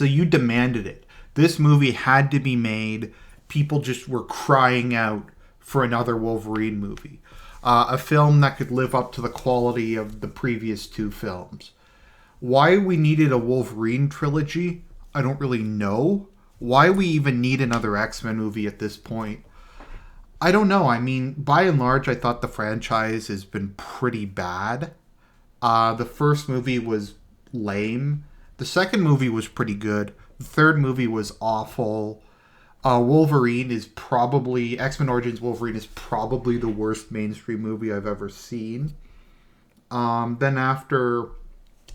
So you demanded it. This movie had to be made. People just were crying out for another Wolverine movie. A film that could live up to the quality of the previous two films. Why we needed a Wolverine trilogy, I don't really know. Why we even need another X-Men movie at this point, I don't know. I mean, by and large, I thought the franchise has been pretty bad. The first movie was lame. The second movie was pretty good. The third movie was awful. Wolverine is probably... X-Men Origins Wolverine is probably the worst mainstream movie I've ever seen. Then after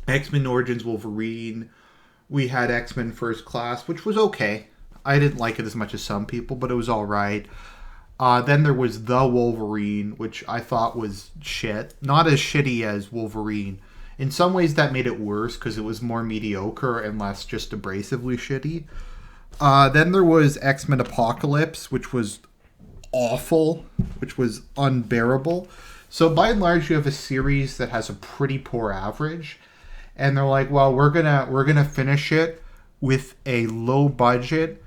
X-Men Origins Wolverine, we had X-Men First Class, which was okay. I didn't like it as much as some people, but it was alright. Then there was The Wolverine, which I thought was shit. Not as shitty as Wolverine. In some ways that made it worse because it was more mediocre and less just abrasively shitty. Then there was X-Men Apocalypse, which was awful, which was unbearable. So by and large, you have a series that has a pretty poor average. And they're like, well, we're gonna finish it with a low-budget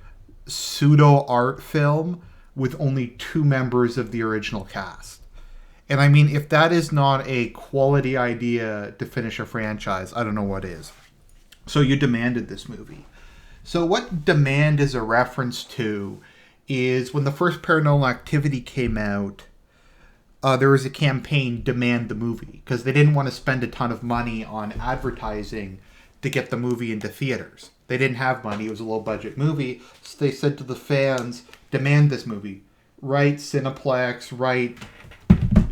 pseudo art film with only 2 members of the original cast. And I mean, if that is not a quality idea to finish a franchise, I don't know what is. So you demanded this movie. So what demand is a reference to is when the first Paranormal Activity came out, there was a campaign, Demand the Movie, because they didn't want to spend a ton of money on advertising to get the movie into theaters. They didn't have money. It was a low-budget movie. So they said to the fans, demand this movie. Write Cineplex, write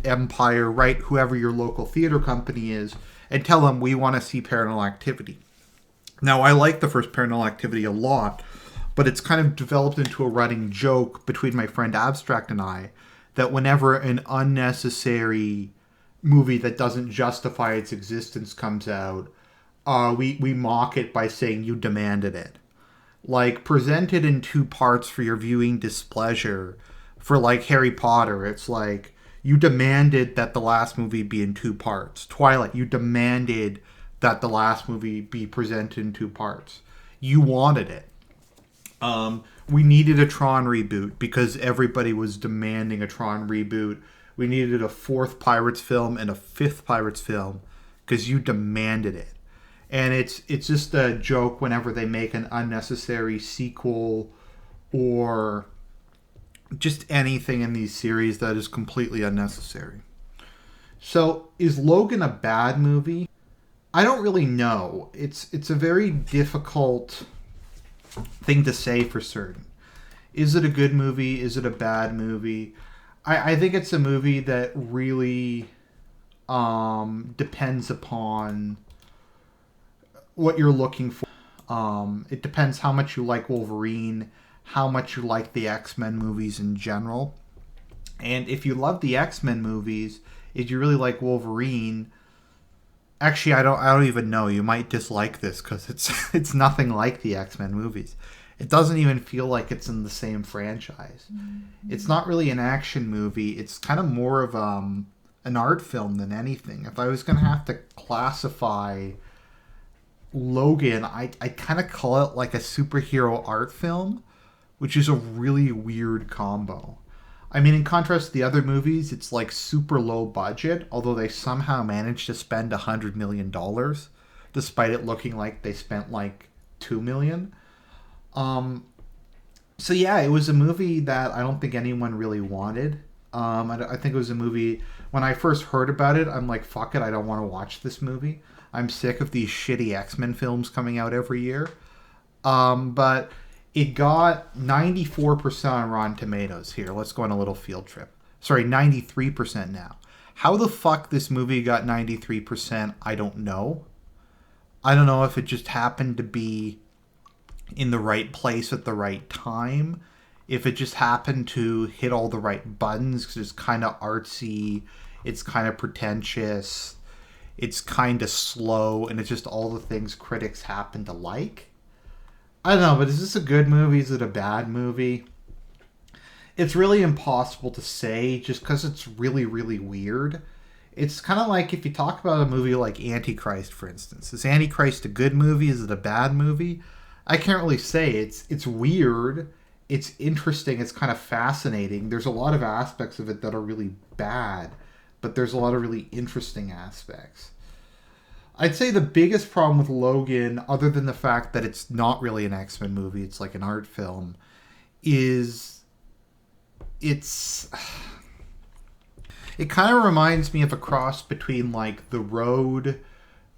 Empire, write whoever your local theater company is, and tell them we want to see Paranormal Activity. Now, I like the first Paranormal Activity a lot, but it's kind of developed into a running joke between my friend Abstract and I that whenever an unnecessary movie that doesn't justify its existence comes out, we mock it by saying you demanded it. Like, presented in 2 parts for your viewing displeasure. For, like, Harry Potter, it's like, you demanded that the last movie be in 2 parts. Twilight, you demanded that the last movie be presented in 2 parts. You wanted it. We needed a Tron reboot because everybody was demanding a Tron reboot. We needed a 4th Pirates film and a 5th Pirates film because you demanded it. And it's just a joke whenever they make an unnecessary sequel or just anything in these series that is completely unnecessary. So, is Logan a bad movie? I don't really know. It's a very difficult thing to say for certain. Is it a good movie? Is it a bad movie? I think it's a movie that really depends upon what you're looking for. It depends how much you like Wolverine, how much you like the X-Men movies in general. And if you love the X-Men movies, if you really like Wolverine, actually I don't even know, you might dislike this because it's nothing like the X-Men movies. It doesn't even feel like it's in the same franchise. Mm-hmm. It's not really an action movie. It's kind of more of an art film than anything. If I was going to have to classify Logan, I kind of call it like a superhero art film, which is a really weird combo. I mean, in contrast to the other movies, it's like super low budget, although they somehow managed to spend $100 million, despite it looking like they spent like $2 million. So yeah, it was a movie that I don't think anyone really wanted. I think it was a movie, when I first heard about it, I'm like, fuck it, I don't want to watch this movie. I'm sick of these shitty X-Men films coming out every year. But it got 94% on Rotten Tomatoes. Here, let's go on a little field trip. Sorry, 93% now. How the fuck this movie got 93%, I don't know. I don't know if it just happened to be in the right place at the right time. If it just happened to hit all the right buttons, because it's kind of artsy, it's kind of pretentious, it's kind of slow, and it's just all the things critics happen to like. I don't know, but is this a good movie? Is it a bad movie? It's really impossible to say just because it's really, really weird. It's kind of like if you talk about a movie like Antichrist, for instance. Is Antichrist a good movie? Is it a bad movie? I can't really say. It's weird. It's interesting. It's kind of fascinating. There's a lot of aspects of it that are really bad, but there's a lot of really interesting aspects. I'd say the biggest problem with Logan, other than the fact that it's not really an X-Men movie, it's like an art film, is it's it kind of reminds me of a cross between like The Road,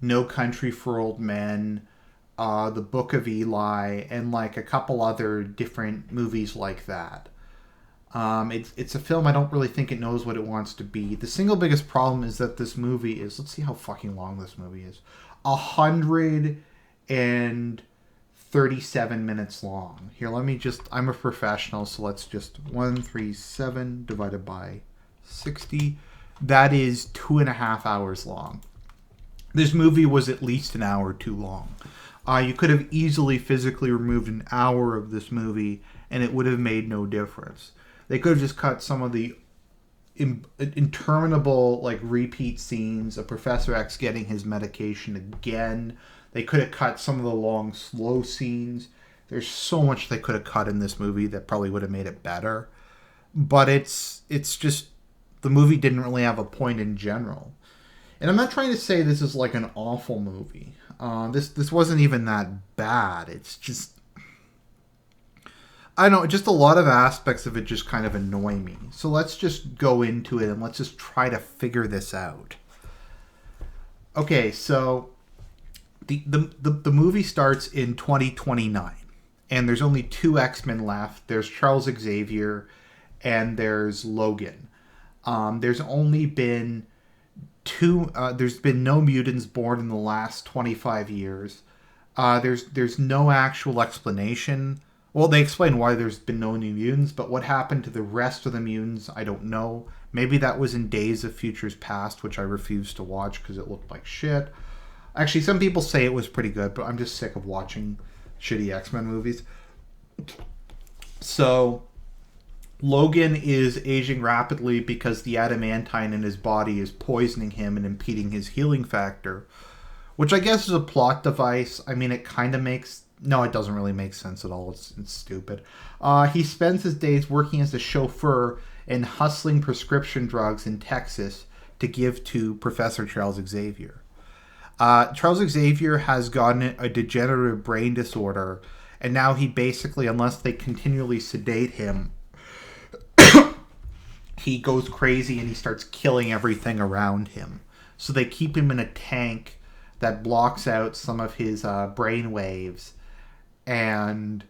No Country for Old Men, The Book of Eli, and like a couple other different movies like that. It's a film I don't really think it knows what it wants to be. The single biggest problem is that this movie is, let's see how fucking long this movie is, 137 minutes long. Here, let me just, I'm a professional, so let's just 137 divided by 60. That is 2.5 hours long. This movie was at least an hour too long. You could have easily physically removed an hour of this movie and it would have made no difference. They could have just cut some of the interminable like repeat scenes of Professor X getting his medication again. They could have cut some of the long slow scenes. There's so much they could have cut in this movie that probably would have made it better. But it's just the movie didn't really have a point in general. And I'm not trying to say this is like an awful movie. This wasn't even that bad. It's just, I don't know, just a lot of aspects of it just kind of annoy me. So let's just go into it and let's just try to figure this out. Okay, so the movie starts in 2029, and there's only 2 X-Men left. There's Charles Xavier, and there's Logan. There's only been there's been no mutants born in the last 25 years. There's no actual explanation. Well, they explain why there's been no new mutants, but what happened to the rest of the mutants, I don't know. Maybe that was in Days of Futures Past, which I refused to watch because it looked like shit. Actually, some people say it was pretty good, but I'm just sick of watching shitty X-Men movies. So, Logan is aging rapidly because the adamantine in his body is poisoning him and impeding his healing factor, which I guess is a plot device. I mean, it kind of makes... No, it doesn't really make sense at all. It's stupid. He spends his days working as a chauffeur and hustling prescription drugs in Texas to give to Professor Charles Xavier. Charles Xavier has gotten a degenerative brain disorder, and now he basically, unless they continually sedate him, he goes crazy and he starts killing everything around him. So they keep him in a tank that blocks out some of his brain waves, and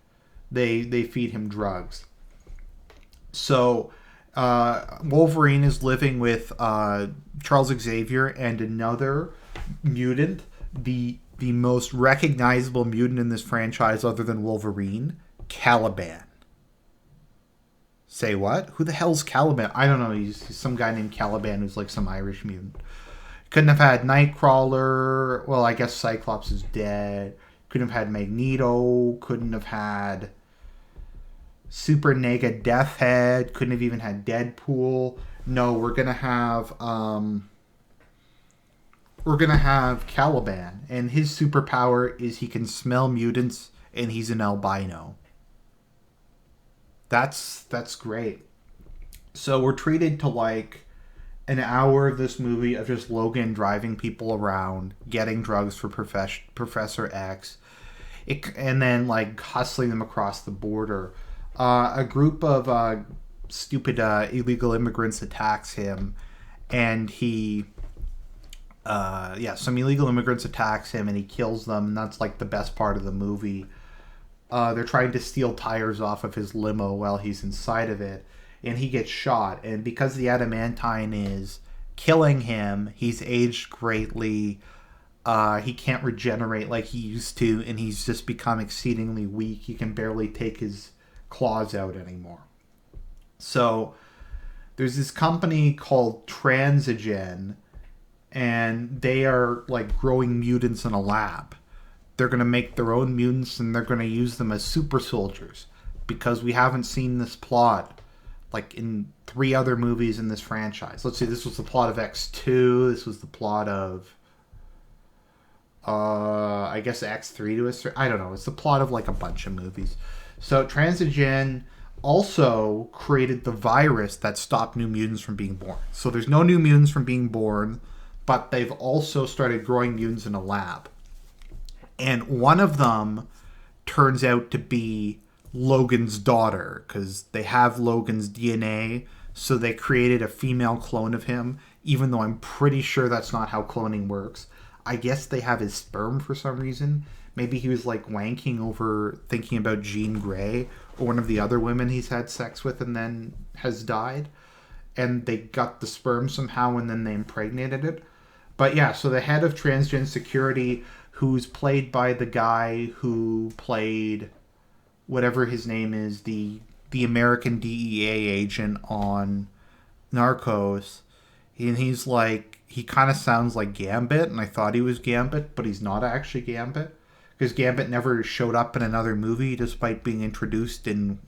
they feed him drugs. So Wolverine is living with Charles Xavier and another mutant, the most recognizable mutant in this franchise other than Wolverine, Caliban. Say what? Who the hell's Caliban? I don't know. He's some guy named Caliban who's like some Irish mutant. Couldn't have had Nightcrawler. Well, I guess Cyclops is dead. Couldn't have had Magneto. Couldn't have had Super Nega Deathhead. Couldn't have even had Deadpool. No, we're gonna have Caliban, and his superpower is he can smell mutants, and he's an albino. That's great. So we're treated to like an hour of this movie of just Logan driving people around, getting drugs for Professor X, and then like hustling them across the border. A group of stupid illegal immigrants attacks him, and some illegal immigrants attacks him and he kills them, and that's like the best part of the movie. They're trying to steal tires off of his limo while he's inside of it, and he gets shot. And because the adamantine is killing him, he's aged greatly. He can't regenerate like he used to, and he's just become exceedingly weak. He can barely take his claws out anymore. So there's this company called Transigen, and they are like growing mutants in a lab. They're going to make their own mutants, and they're going to use them as super soldiers, because we haven't seen this plot like in 3 other movies in this franchise. Let's see, this was the plot of X2, this was the plot of I guess X3 to a certain, I don't know. It's the plot of like a bunch of movies. So Transigen also created the virus that stopped New Mutants from being born. So there's no New Mutants from being born, but they've also started growing mutants in a lab. And one of them turns out to be Logan's daughter because they have Logan's DNA. So they created a female clone of him, even though I'm pretty sure that's not how cloning works. I guess they have his sperm for some reason. Maybe he was like wanking over thinking about Jean Grey or one of the other women he's had sex with and then has died. And they got the sperm somehow and then they impregnated it. But yeah, so the head of transgen security, who's played by the guy who played whatever his name is, the American DEA agent on Narcos, and he's like, he kind of sounds like Gambit, and I thought he was Gambit, but he's not actually Gambit because Gambit never showed up in another movie despite being introduced in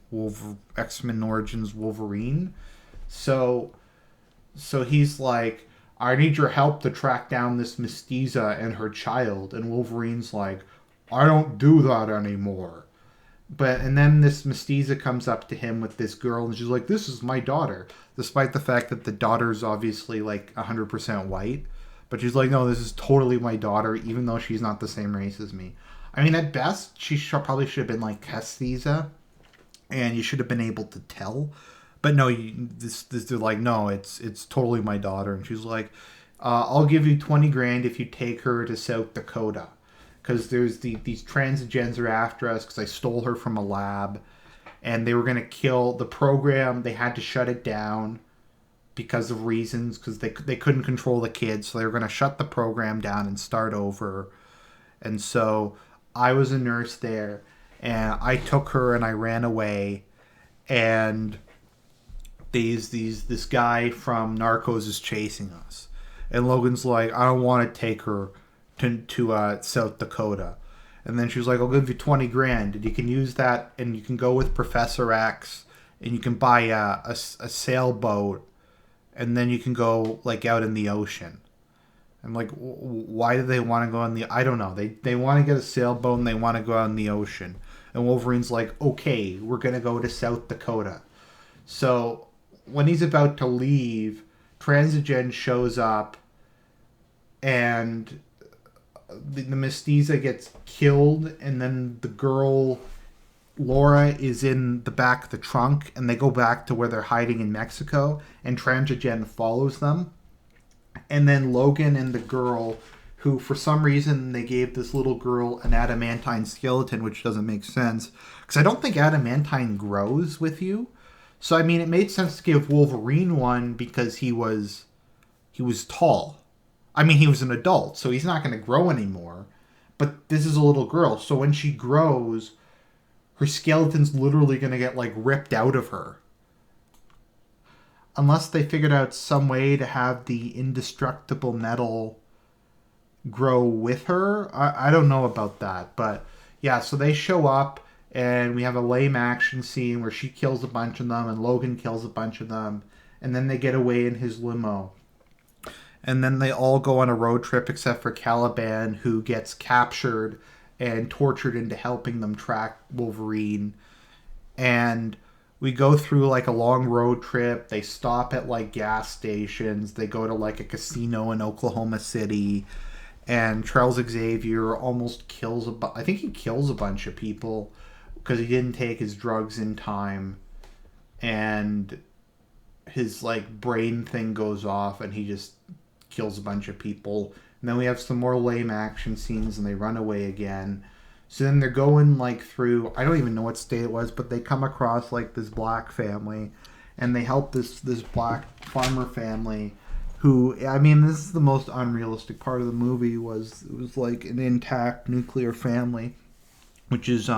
X-Men Origins Wolverine. So he's like, I need your help to track down this Mestizo and her child. And Wolverine's like, I don't do that anymore. And then this Mestizo comes up to him with this girl and she's like, this is my daughter. Despite the fact that the daughter's obviously like 100% white. But she's like, no, this is totally my daughter, even though she's not the same race as me. I mean, at best, she probably should have been like Castiza. And you should have been able to tell. But no, they're like, no, it's totally my daughter. And she's like, I'll give you 20 grand if you take her to South Dakota. Because there's these transigens are after us because I stole her from a lab. And they were going to kill the program. They had to shut it down because of reasons. Because they couldn't control the kids. So they were going to shut the program down and start over. And so I was a nurse there. And I took her and I ran away. And this guy from Narcos is chasing us. And Logan's like, I don't want to take her to South Dakota. And then she was like, I'll give you 20 grand. And you can use that and you can go with Professor X and you can buy a sailboat and then you can go like out in the ocean. I'm like, why do they want to go on the... I don't know. They want to get a sailboat and they want to go out in the ocean. And Wolverine's like, okay, we're going to go to South Dakota. So when he's about to leave, Transigen shows up and the Mestizo gets killed, and then the girl Laura is in the back of the trunk, and they go back to where they're hiding in Mexico, and Transigen follows them. And then Logan and the girl, who for some reason they gave this little girl an adamantine skeleton, which doesn't make sense, because I don't think adamantine grows with you. So I mean, it made sense to give Wolverine one because he was tall. I mean, he was an adult, so he's not going to grow anymore. But this is a little girl, so when she grows, her skeleton's literally going to get, like, ripped out of her. Unless they figured out some way to have the indestructible metal grow with her. I don't know about that. But, yeah, so they show up, and we have a lame action scene where she kills a bunch of them, and Logan kills a bunch of them. And then they get away in his limo. And then they all go on a road trip except for Caliban, who gets captured and tortured into helping them track Wolverine. And we go through like a long road trip. They stop at like gas stations. They go to like a casino in Oklahoma City. And Charles Xavier almost kills I think he kills a bunch of people because he didn't take his drugs in time. And his like brain thing goes off and he just kills a bunch of people. And then we have some more lame action scenes and they run away again. So then they're going like through, I don't even know what state it was, but they come across like this black family and they help this black farmer family who, I mean, this is the most unrealistic part of the movie. It was like an intact nuclear family, which is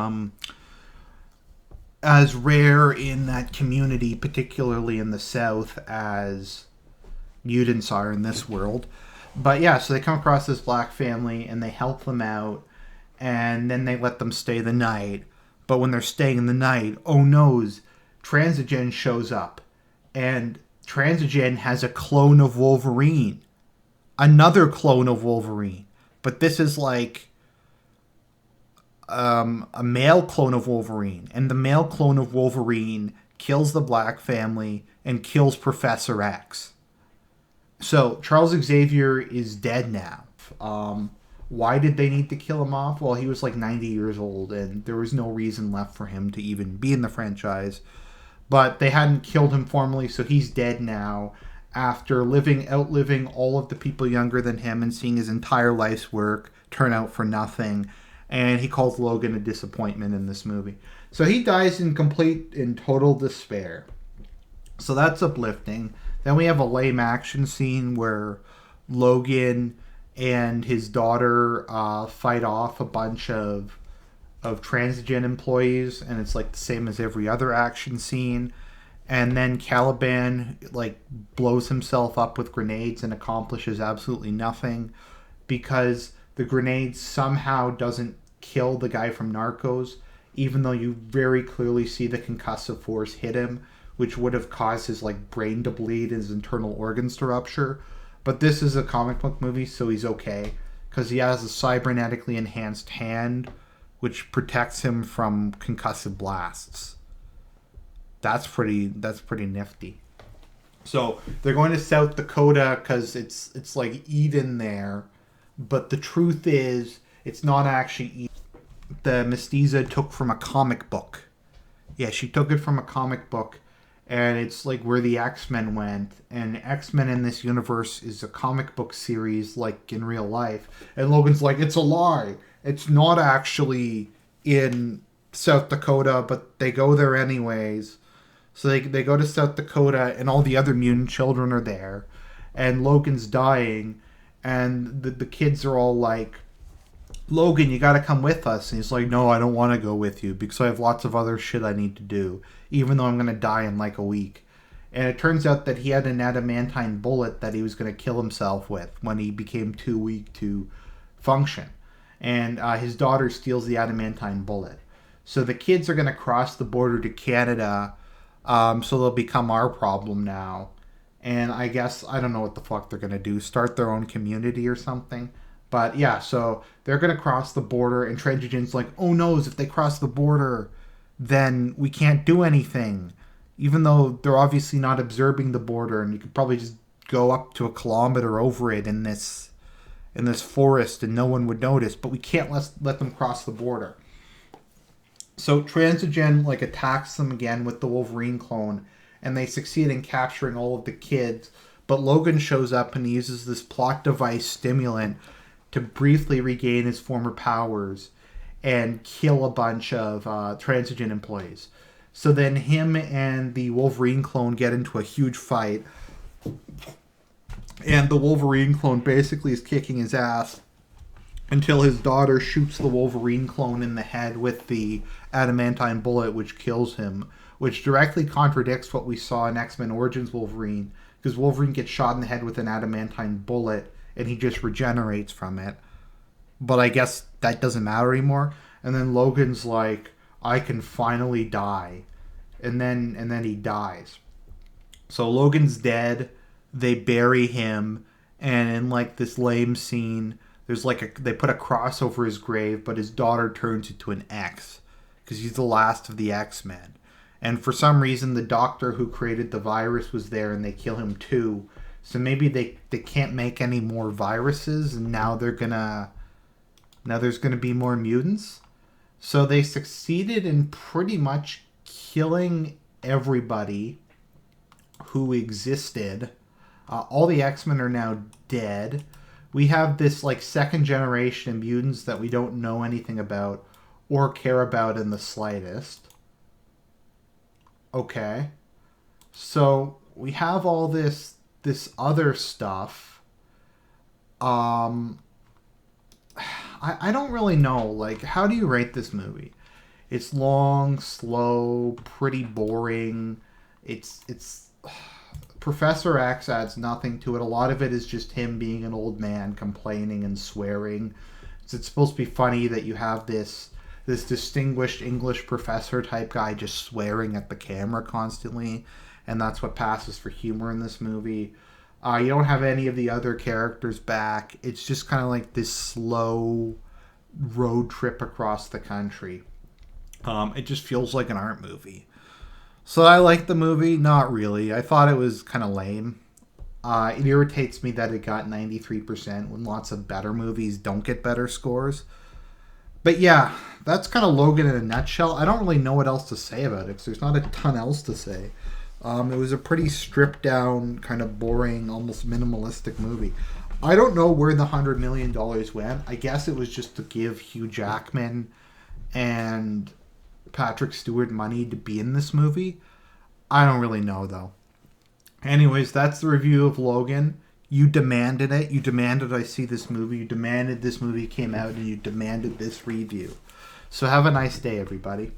as rare in that community, particularly in the South, as mutants are in this world. But yeah, so they come across this black family and they help them out and then they let them stay the night. But when they're staying the night, oh noes, Transigen shows up. And Transigen has a clone of Wolverine. Another clone of Wolverine. But this is like a male clone of Wolverine, and the male clone of Wolverine kills the Black family and kills Professor X. So Charles Xavier is dead now. Why did they need to kill him off? Well, he was like 90 years old, and there was no reason left for him to even be in the franchise. But they hadn't killed him formally, so he's dead now. After outliving all of the people younger than him and seeing his entire life's work turn out for nothing, and he calls Logan a disappointment in this movie. So he dies in total despair. So that's uplifting. Then we have a lame action scene where Logan and his daughter fight off a bunch of Transigen employees, and it's like the same as every other action scene. And then Caliban like blows himself up with grenades and accomplishes absolutely nothing because the grenade somehow doesn't kill the guy from Narcos, even though you very clearly see the concussive force hit him, which would have caused his like brain to bleed, his internal organs to rupture. But this is a comic book movie, so he's okay because he has a cybernetically enhanced hand, which protects him from concussive blasts. That's pretty nifty. So they're going to South Dakota because it's like Eden there, but the truth is it's not actually Eden. The Mestizo took from a comic book. Yeah, she took it from a comic book, and it's like where the X-Men went. And X-Men in this universe is a comic book series like in real life. And Logan's like, it's a lie. It's not actually in South Dakota, but they go there anyways. So they go to South Dakota, and all the other mutant children are there. And Logan's dying, and the kids are all like, Logan, you gotta come with us. And he's like, no, I don't want to go with you because I have lots of other shit I need to do, even though I'm going to die in like a week. And it turns out that he had an adamantine bullet that he was going to kill himself with when he became too weak to function. And his daughter steals the adamantine bullet. So the kids are going to cross the border to Canada, so they'll become our problem now. And I guess, I don't know what the fuck they're going to do, start their own community or something. But yeah, so they're going to cross the border, and Transigen's like, oh no, if they cross the border, then we can't do anything. Even though they're obviously not observing the border, and you could probably just go up to a kilometer over it in this forest and no one would notice, but we can't let them cross the border. So Transigen like attacks them again with the Wolverine clone, and they succeed in capturing all of the kids, but Logan shows up and he uses this plot device stimulant to briefly regain his former powers and kill a bunch of Transigen employees. So then him and the Wolverine clone get into a huge fight, and the Wolverine clone basically is kicking his ass until his daughter shoots the Wolverine clone in the head with the adamantine bullet, which kills him, which directly contradicts what we saw in X-Men Origins Wolverine, because Wolverine gets shot in the head with an adamantine bullet and he just regenerates from it. But I guess that doesn't matter anymore. And then Logan's like, I can finally die. And then he dies. So Logan's dead. They bury him. And in like this lame scene, there's like they put a cross over his grave, but his daughter turns into an X because he's the last of the X-Men. And for some reason, the doctor who created the virus was there, and they kill him too. So maybe they can't make any more viruses, and now there's gonna be more mutants. So they succeeded in pretty much killing everybody who existed. All the X-Men are now dead. We have this like second generation of mutants that we don't know anything about or care about in the slightest. Okay. So we have all this other stuff. I don't really know. Like, how do you rate this movie? It's long, slow, pretty boring. It's Professor X adds nothing to it. A lot of it is just him being an old man complaining and swearing. It's supposed to be funny that you have this distinguished English professor type guy just swearing at the camera constantly, and that's what passes for humor in this movie. You don't have any of the other characters back. It's just kind of like this slow road trip across the country. It just feels like an art movie. So I like the movie. Not really. I thought it was kind of lame. It irritates me that it got 93% when lots of better movies don't get better scores. But yeah, that's kind of Logan in a nutshell. I don't really know what else to say about it because there's not a ton else to say. It was a pretty stripped down, kind of boring, almost minimalistic movie. I don't know where the $100 million went. I guess it was just to give Hugh Jackman and Patrick Stewart money to be in this movie. I don't really know, though. Anyways, that's the review of Logan. You demanded it. You demanded I see this movie. You demanded this movie came out, and you demanded this review. So have a nice day, everybody.